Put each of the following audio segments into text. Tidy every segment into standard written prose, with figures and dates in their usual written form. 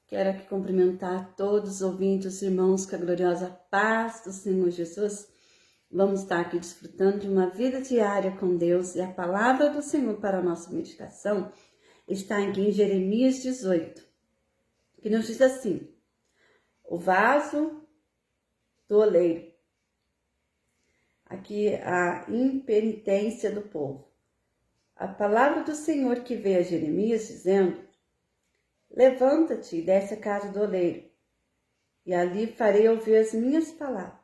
Quero aqui cumprimentar todos os ouvintes, os irmãos, com a gloriosa paz do Senhor Jesus. Vamos estar aqui desfrutando de uma vida diária com Deus e a palavra do Senhor para a nossa meditação está aqui em Jeremias 18, que nos diz assim: o vaso do oleiro. Aqui a impenitência do povo. A palavra do Senhor que veio a Jeremias dizendo: levanta-te e desce à casa do oleiro, e ali farei ouvir as minhas palavras.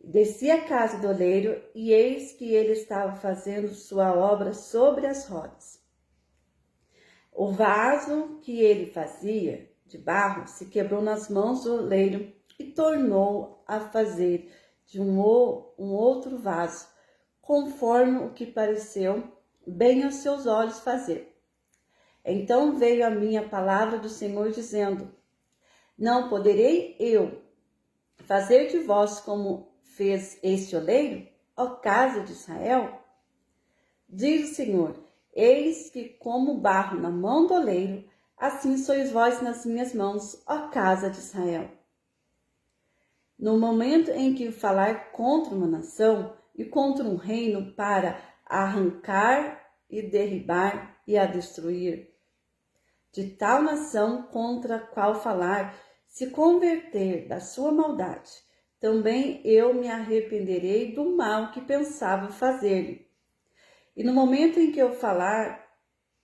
Desci à casa do oleiro, e eis que ele estava fazendo sua obra sobre as rodas. O vaso que ele fazia de barro se quebrou nas mãos do oleiro e tornou a fazer de um outro vaso, conforme o que pareceu bem aos seus olhos fazer. Então veio a mim a palavra do Senhor dizendo: não poderei eu fazer de vós como fez este oleiro, ó casa de Israel? Diz o Senhor: eis que como barro na mão do oleiro, assim sois vós nas minhas mãos, ó casa de Israel. No momento em que falar contra uma nação e contra um reino para arrancar e derribar e a destruir, de tal nação contra a qual falar se converter da sua maldade, também eu me arrependerei do mal que pensava fazer-lhe. E no momento em que eu falar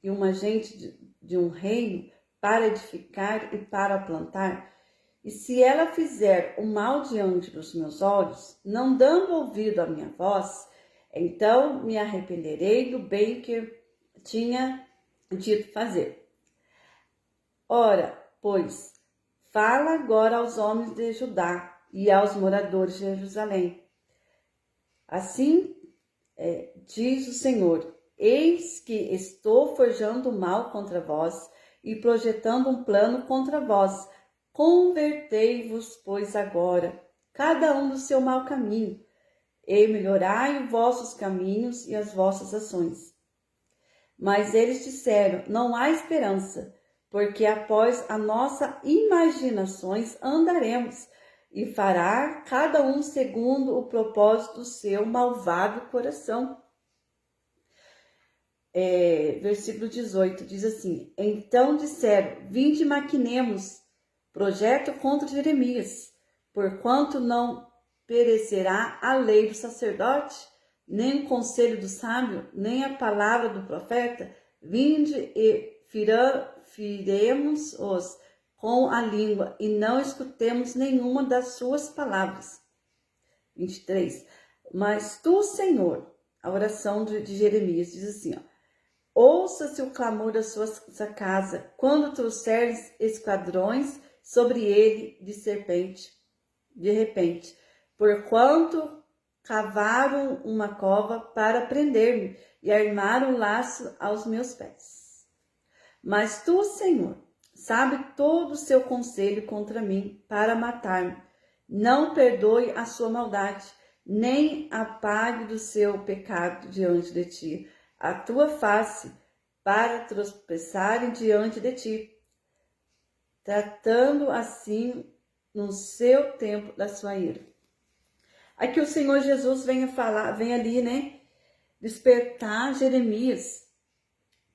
e uma gente de um reino para edificar e para plantar, e se ela fizer o mal diante dos meus olhos, não dando ouvido à minha voz, então me arrependerei do bem que tinha dito fazer. Ora, pois, fala agora aos homens de Judá e aos moradores de Jerusalém. Assim diz o Senhor: eis que estou forjando mal contra vós e projetando um plano contra vós. Convertei-vos, pois, agora, cada um do seu mau caminho, e melhorai os vossos caminhos e as vossas ações. Mas eles disseram: não há esperança, porque após as nossas imaginações andaremos, e fará cada um segundo o propósito do seu malvado coração. Versículo 18 diz assim: então disseram: vinde maquinemos projeto contra Jeremias, porquanto não perecerá a lei do sacerdote, nem o conselho do sábio, nem a palavra do profeta. Vinde e firemos-os com a língua, e não escutemos nenhuma das suas palavras. 23. Mas tu, Senhor, a oração de Jeremias diz assim, ouça-se o clamor da sua casa, quando trouxeres esquadrões sobre ele de repente, porquanto cavaram uma cova para prender-me e armaram laço aos meus pés. Mas tu, Senhor, sabe todo o seu conselho contra mim para matar-me. Não perdoe a sua maldade, nem apague do seu pecado diante de ti a tua face, para tropeçarem diante de ti, tratando assim no seu tempo da sua ira. Aqui o Senhor Jesus vem ali, despertar Jeremias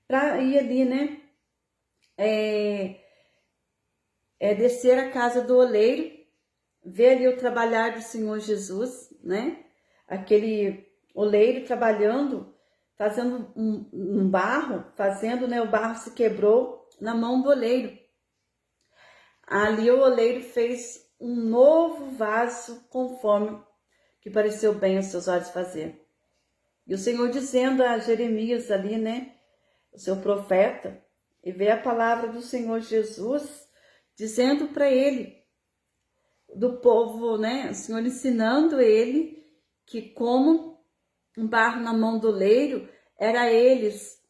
para ir ali, descer à casa do oleiro, ver ali o trabalhar do Senhor Jesus, aquele oleiro trabalhando, fazendo um barro, o barro se quebrou na mão do oleiro. Ali o oleiro fez um novo vaso conforme que pareceu bem aos seus olhos fazer. E o Senhor dizendo a Jeremias ali, o seu profeta, e vê a palavra do Senhor Jesus dizendo para ele, do povo, o Senhor ensinando ele que como um barro na mão do oleiro, era eles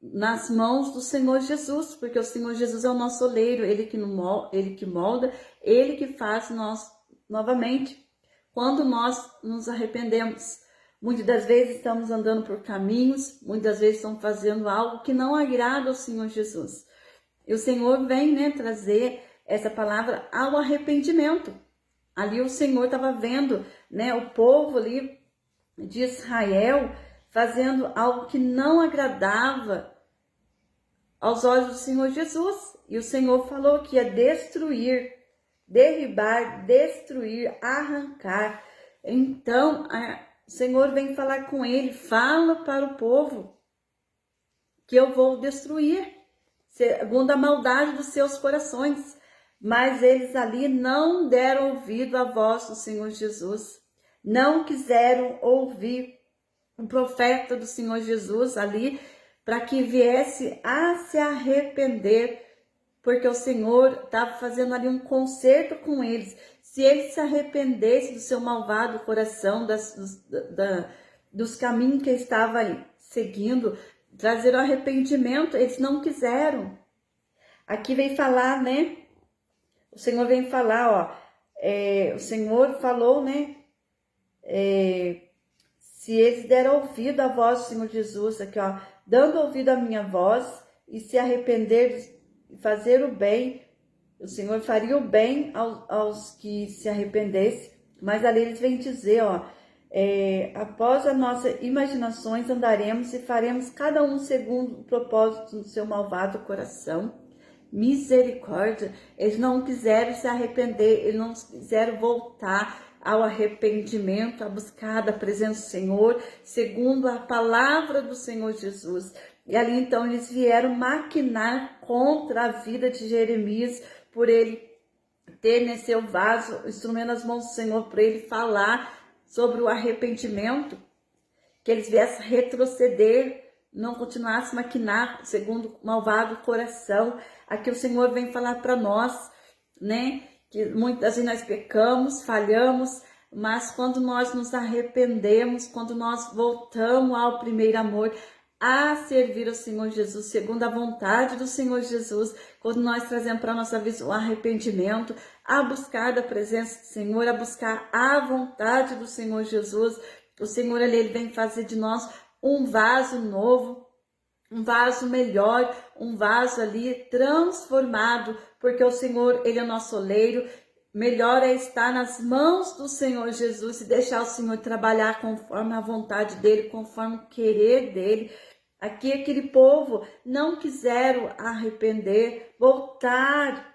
nas mãos do Senhor Jesus, porque o Senhor Jesus é o nosso oleiro, ele que molda, ele que faz nós novamente, quando nós nos arrependemos. Muitas das vezes estamos andando por caminhos, muitas vezes estamos fazendo algo que não agrada ao Senhor Jesus. E o Senhor vem, né, trazer essa palavra ao arrependimento. Ali o Senhor estava vendo, né, o povo ali de Israel fazendo algo que não agradava aos olhos do Senhor Jesus. E o Senhor falou que ia destruir, derribar, destruir, arrancar. Então, o Senhor vem falar com ele, fala para o povo que eu vou destruir, segundo a maldade dos seus corações. Mas eles ali não deram ouvido à voz do Senhor Jesus, não quiseram ouvir o profeta do Senhor Jesus ali, para que viesse a se arrepender, porque o Senhor estava fazendo ali um concerto com eles. Se eles se arrependessem do seu malvado coração, dos caminhos que estava ali seguindo, trazer o arrependimento, eles não quiseram. Aqui vem falar, né? O Senhor vem falar, ó, o Senhor falou, né? Se eles deram ouvido à voz do Senhor Jesus, aqui, ó, dando ouvido à minha voz e se arrepender e fazer o bem, o Senhor faria o bem aos que se arrependessem. Mas ali eles vêm dizer, ó, após as nossas imaginações andaremos e faremos cada um segundo o propósito do seu malvado coração. Misericórdia, eles não quiseram se arrepender, eles não quiseram voltar ao arrependimento, a buscar da presença do Senhor, segundo a palavra do Senhor Jesus. E ali então eles vieram maquinar contra a vida de Jeremias, por ele ter nesse seu vaso o instrumento nas mãos do Senhor, para ele falar sobre o arrependimento, que eles viessem retroceder, não continuasse a maquinar segundo o malvado coração. Aqui o Senhor vem falar para nós, né, que muitas vezes nós pecamos, falhamos, mas quando nós nos arrependemos, quando nós voltamos ao primeiro amor, a servir ao Senhor Jesus, segundo a vontade do Senhor Jesus, quando nós trazemos para a nossa vida o arrependimento, a buscar da presença do Senhor, a buscar a vontade do Senhor Jesus, o Senhor ali, ele vem fazer de nós um vaso novo, um vaso melhor, um vaso ali transformado, porque o Senhor, ele é nosso oleiro. Melhor é estar nas mãos do Senhor Jesus e deixar o Senhor trabalhar conforme a vontade dele, conforme o querer dele. Aqui aquele povo não quiseram arrepender, voltar,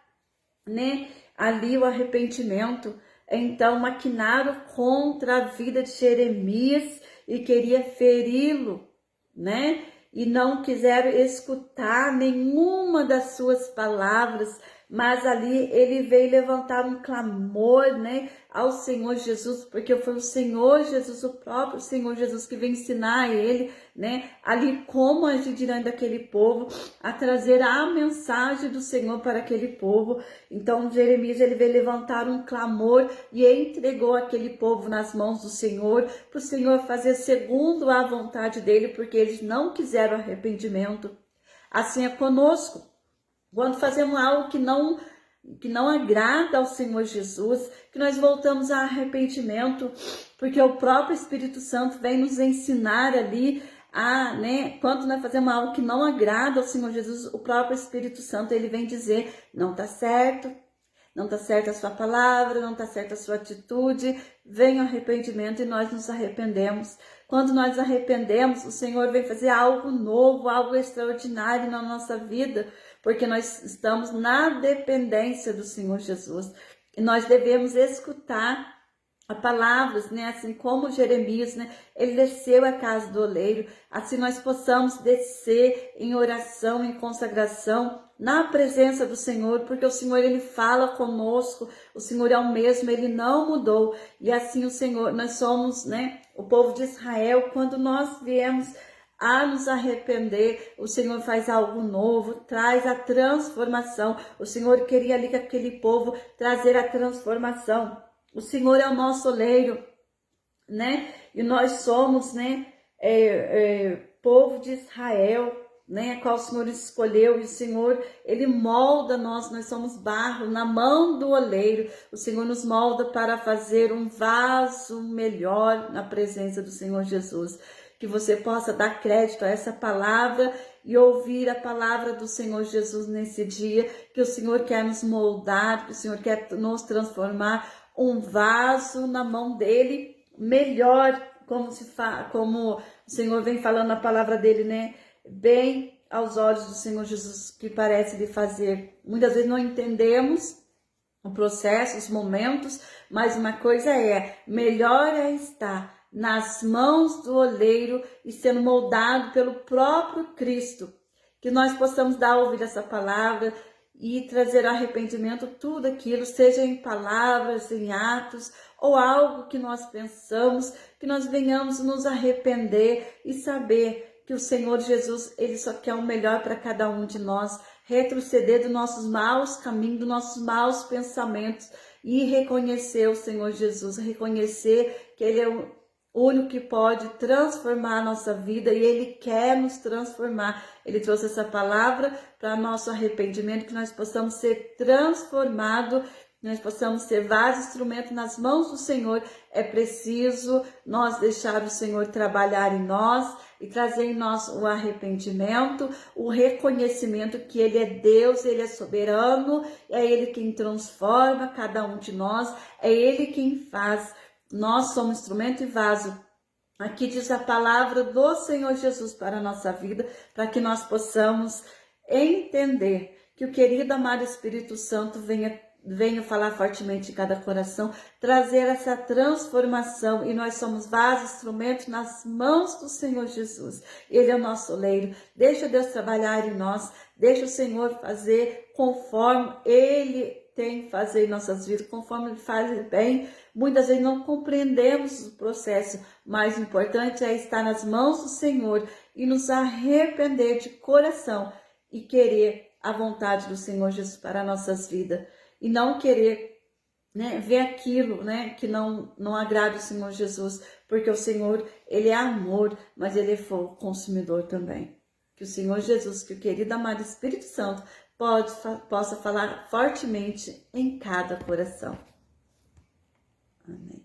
né, ali o arrependimento. Então maquinaram contra a vida de Jeremias e queria feri-lo, né? E não quiseram escutar nenhuma das suas palavras, mas ali ele veio levantar um clamor, né, ao Senhor Jesus, porque foi o Senhor Jesus, o próprio Senhor Jesus, que veio ensinar a ele, né, ali como agir diante daquele povo, a trazer a mensagem do Senhor para aquele povo. Então Jeremias, ele veio levantar um clamor e entregou aquele povo nas mãos do Senhor, para o Senhor fazer segundo a vontade dele, porque eles não quiseram arrependimento. Assim é conosco. Quando fazemos algo que não agrada ao Senhor Jesus, que nós voltamos a arrependimento, porque o próprio Espírito Santo vem nos ensinar ali, né, quando nós fazemos algo que não agrada ao Senhor Jesus, o próprio Espírito Santo, ele vem dizer, não está certo, não está certa a sua palavra, não está certa a sua atitude, vem o arrependimento e nós nos arrependemos. Quando nós arrependemos, o Senhor vem fazer algo novo, algo extraordinário na nossa vida, porque nós estamos na dependência do Senhor Jesus. E nós devemos escutar a palavras, né? Assim como Jeremias, né? Ele desceu à casa do oleiro, assim nós possamos descer em oração, em consagração, na presença do Senhor, porque o Senhor, ele fala conosco, o Senhor é o mesmo, ele não mudou. E assim o Senhor, nós somos, né, o povo de Israel, quando nós viemos a nos arrepender, o Senhor faz algo novo, traz a transformação. O Senhor queria ali com aquele povo trazer a transformação. O Senhor é o nosso oleiro, né? E nós somos, né, povo de Israel, né, a qual o Senhor escolheu, e o Senhor, ele molda nós somos barro na mão do oleiro. O Senhor nos molda para fazer um vaso melhor na presença do Senhor Jesus. Que você possa dar crédito a essa palavra e ouvir a palavra do Senhor Jesus nesse dia, que o Senhor quer nos moldar, que o Senhor quer nos transformar um vaso na mão dele melhor, como o Senhor vem falando na palavra dele, né? Bem aos olhos do Senhor Jesus, que parece lhe fazer. Muitas vezes não entendemos o processo, os momentos, mas uma coisa é, melhor é estar nas mãos do oleiro e sendo moldado pelo próprio Cristo. Que nós possamos dar ouvir essa palavra e trazer arrependimento tudo aquilo, seja em palavras, em atos, ou algo que nós pensamos, que nós venhamos nos arrepender e saber que o Senhor Jesus, Ele só quer o melhor para cada um de nós, retroceder dos nossos maus caminhos, dos nossos maus pensamentos e reconhecer o Senhor Jesus, reconhecer que Ele é o único que pode transformar a nossa vida e Ele quer nos transformar. Ele trouxe essa palavra para nosso arrependimento, que nós possamos ser transformados, nós possamos ser vários instrumentos nas mãos do Senhor. É preciso nós deixar o Senhor trabalhar em nós e trazer em nós o arrependimento, o reconhecimento que Ele é Deus, Ele é soberano, é Ele quem transforma cada um de nós, é Ele quem faz. Nós somos instrumento e vaso. Aqui diz a palavra do Senhor Jesus para a nossa vida, para que nós possamos entender que o querido amado Espírito Santo venha falar fortemente em cada coração, trazer essa transformação, e nós somos vasos, instrumentos nas mãos do Senhor Jesus. Ele é o nosso oleiro. Deixa Deus trabalhar em nós, deixa o Senhor fazer conforme Ele tem que fazer em nossas vidas, conforme Ele faz bem. Muitas vezes não compreendemos o processo, mas o importante é estar nas mãos do Senhor e nos arrepender de coração e querer a vontade do Senhor Jesus para nossas vidas. E não querer, né, ver aquilo, né, que não agrada o Senhor Jesus, porque o Senhor, Ele é amor, mas Ele é fogo consumidor também. Que o Senhor Jesus, que o querido amado Espírito Santo possa falar fortemente em cada coração. Amém.